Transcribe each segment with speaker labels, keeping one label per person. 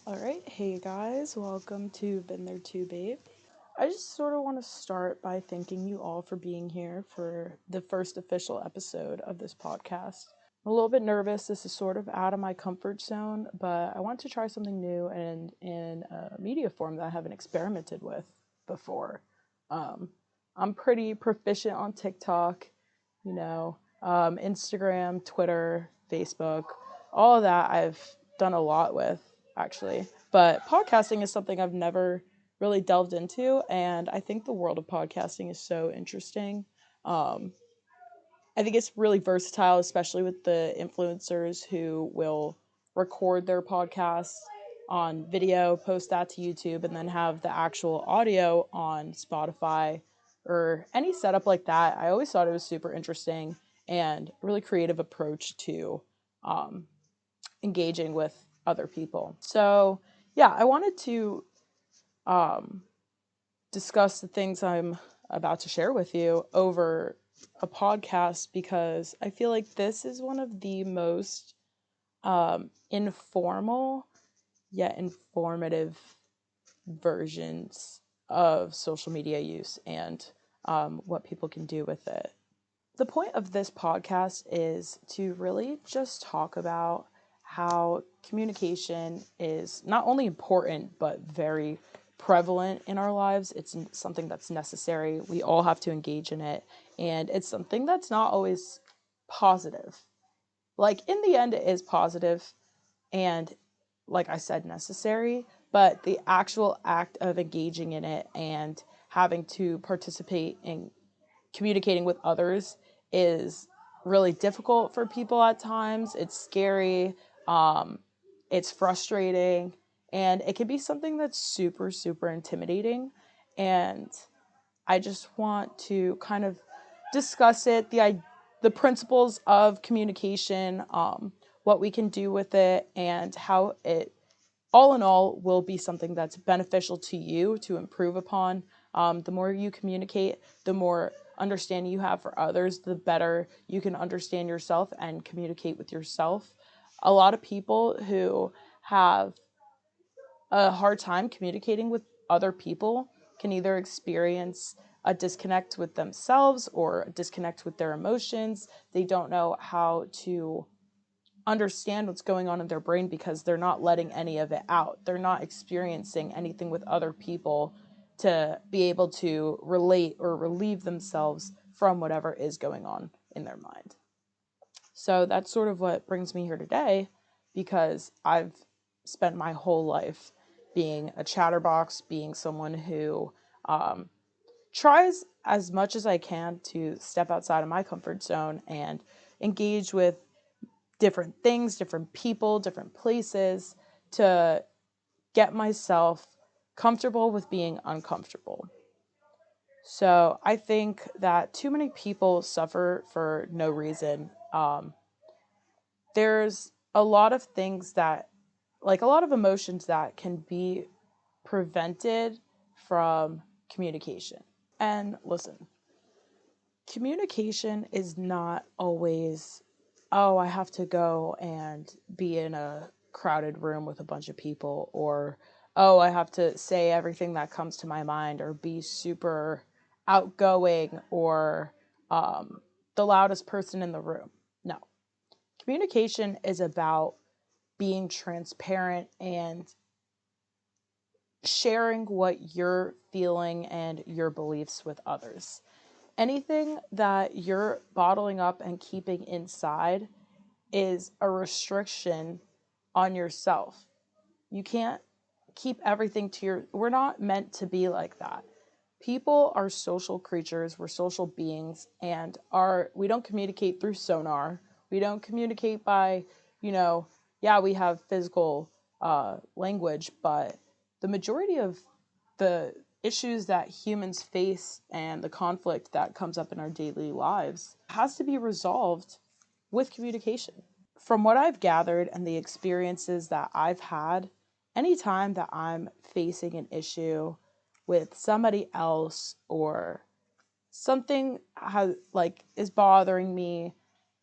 Speaker 1: All right, hey guys, welcome to Been There Too, Babe. I just sort of want to start by thanking you all for being here for the first official episode of this podcast. I'm a little bit nervous. This is sort of out of my comfort zone, but I want to try something new and in a media form that I haven't experimented with before. Um, I'm pretty proficient on TikTok, Instagram, Twitter, Facebook, all of that I've done a lot with actually. But podcasting is something I've never really delved into, and I think the world of podcasting is so interesting. Um, I think it's really versatile, especially with the influencers who will record their podcasts on video, post that to YouTube, and then have the actual audio on Spotify or any setup like that. I always thought it was super interesting and a really creative approach to um, engaging with other people. So, yeah, I wanted to um, discuss the things I'm about to share with you over a podcast because I feel like this is one of the most informal yet informative versions of social media use and what people can do with it. The point of this podcast is to really just talk about how communication is not only important but very prevalent in our lives. It's something that's necessary. We all have to engage in it, and it's something that's not always positive. Like, in the end, it is positive and, like I said, necessary, but the actual act of engaging in it and having to participate in communicating with others is really difficult for people at times. It's scary, um, it's frustrating, and it can be something that's super, super intimidating. And I just want to kind of discuss it, the principles of communication, what we can do with it, and how it all in all will be something that's beneficial to you to improve upon. The more you communicate, the more understanding you have for others, the better you can understand yourself and communicate with yourself. A lot of people who have a hard time communicating with other people can either experience a disconnect with themselves or a disconnect with their emotions. They don't know how to understand what's going on in their brain because they're not letting any of it out. They're not experiencing anything with other people to be able to relate or relieve themselves from whatever is going on in their mind. So that's sort of what brings me here today because I've spent my whole life being a chatterbox, being someone who tries as much as I can to step outside of my comfort zone and engage with different things, different people, different places to get myself comfortable with being uncomfortable. So I think that too many people suffer for no reason. There's a lot of things that, like a lot of emotions that can be prevented from communication. And listen, communication is not always, oh, I have to go and be in a crowded room with a bunch of people, or, oh, I have to say everything that comes to my mind, or be super outgoing, or the loudest person in the room. No. Communication is about being transparent and sharing what you're feeling and your beliefs with others. Anything that you're bottling up and keeping inside is a restriction on yourself. You can't keep everything to we're not meant to be like that. People are social creatures, we're social beings, and we don't communicate through sonar. We don't communicate by, yeah, we have physical language, but the majority of the issues that humans face and the conflict that comes up in our daily lives has to be resolved with communication. From what I've gathered and the experiences that I've had, anytime that I'm facing an issue with somebody else or something is bothering me,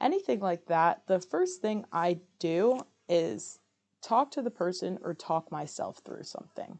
Speaker 1: anything like that, the first thing I do is talk to the person or talk myself through something.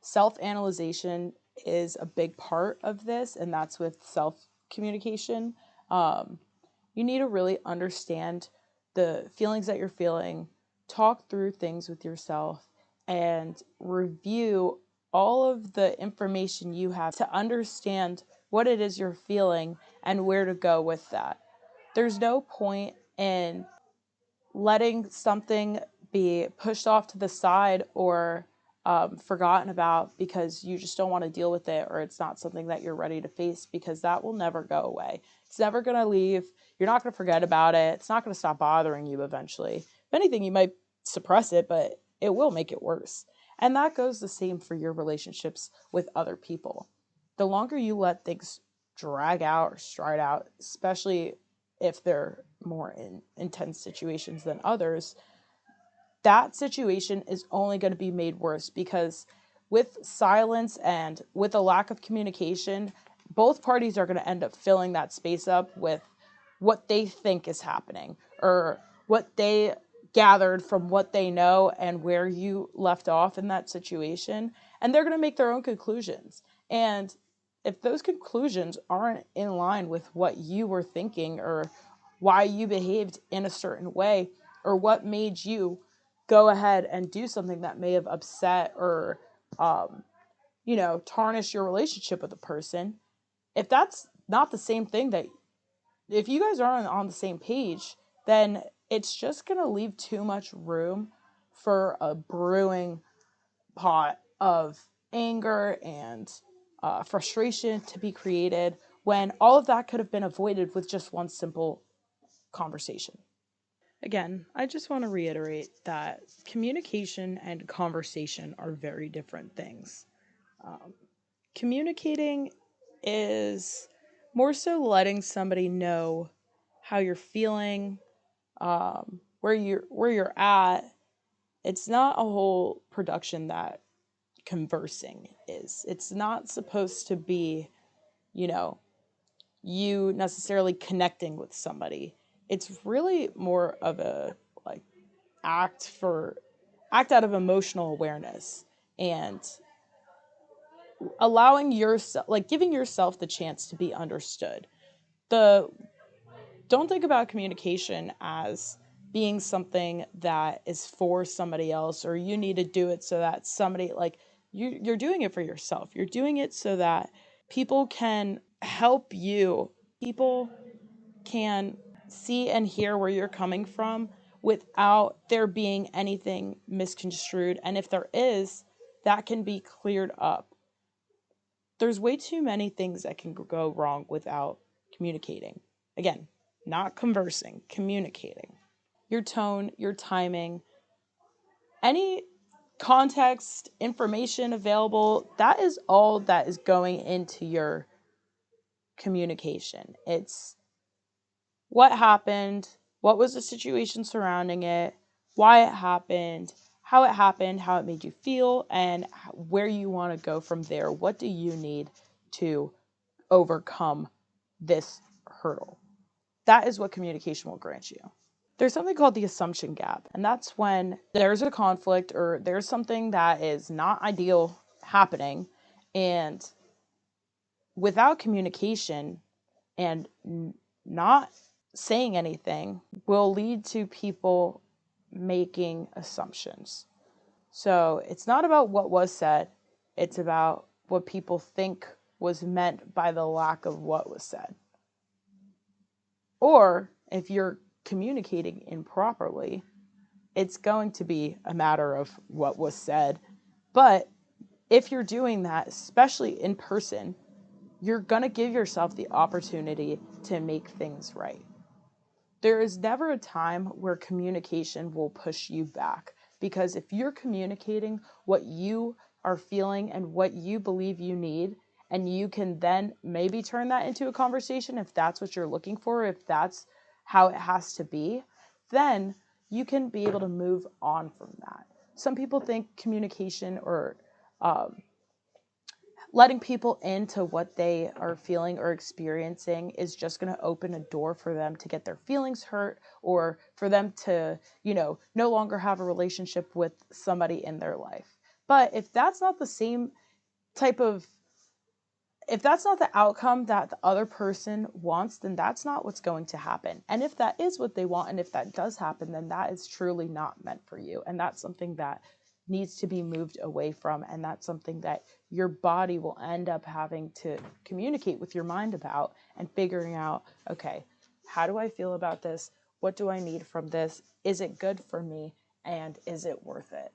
Speaker 1: Self-analyzation is a big part of this, and that's with self-communication. You need to really understand the feelings that you're feeling, talk through things with yourself, and review all of the information you have to understand what it is you're feeling and where to go with that. There's no point in letting something be pushed off to the side or forgotten about because you just don't want to deal with it, or it's not something that you're ready to face, because that will never go away. It's never going to leave. You're not going to forget about it. It's not going to stop bothering you eventually. If anything, you might suppress it, but it will make it worse. And that goes the same for your relationships with other people. The longer you let things drag out or stride out, especially if they're more in intense situations than others, that situation is only going to be made worse, because with silence and with a lack of communication, both parties are going to end up filling that space up with what they think is happening, or what they gathered from what they know and where you left off in that situation. And they're going to make their own conclusions. And if those conclusions aren't in line with what you were thinking, or why you behaved in a certain way, or what made you go ahead and do something that may have upset or, tarnish your relationship with a person, if that's not the same thing, that if you guys aren't on the same page, then it's just going to leave too much room for a brewing pot of anger and frustration to be created, when all of that could have been avoided with just one simple conversation. Again, I just want to reiterate that communication and conversation are very different things. Communicating is more so letting somebody know how you're feeling, where you're at. It's not a whole production that conversing is. It's not supposed to be, you know, you necessarily connecting with somebody. It's really more of a like act out of emotional awareness, and allowing yourself, like giving yourself the chance to be understood. The Don't think about communication as being something that is for somebody else, or you need to do it so that somebody, like, you're doing it for yourself. You're doing it so that people can help you. People can see and hear where you're coming from without there being anything misconstrued. And if there is, that can be cleared up. There's way too many things that can go wrong without communicating. Again, not conversing, communicating. Your tone, your timing, any context, information available, that is all that is going into your communication. It's what happened, what was the situation surrounding it, why it happened, how it made you feel, and where you want to go from there. What do you need to overcome this hurdle? That is what communication will grant you. There's something called the assumption gap, and that's when there's a conflict or there's something that is not ideal happening, and without communication and not saying anything will lead to people making assumptions. So it's not about what was said, it's about what people think was meant by the lack of what was said. Or if you're communicating improperly, it's going to be a matter of what was said. But if you're doing that, especially in person, you're going to give yourself the opportunity to make things right. There is never a time where communication will push you back, because if you're communicating what you are feeling and what you believe you need, and you can then maybe turn that into a conversation if that's what you're looking for, if that's how it has to be, then you can be able to move on from that. Some people think communication or letting people into what they are feeling or experiencing is just going to open a door for them to get their feelings hurt, or for them to, no longer have a relationship with somebody in their life. But if that's not the same type of if that's not the outcome that the other person wants, then that's not what's going to happen. And if that is what they want, and if that does happen, then that is truly not meant for you. And that's something that needs to be moved away from. And that's something that your body will end up having to communicate with your mind about, and figuring out, okay, how do I feel about this? What do I need from this? Is it good for me? And is it worth it?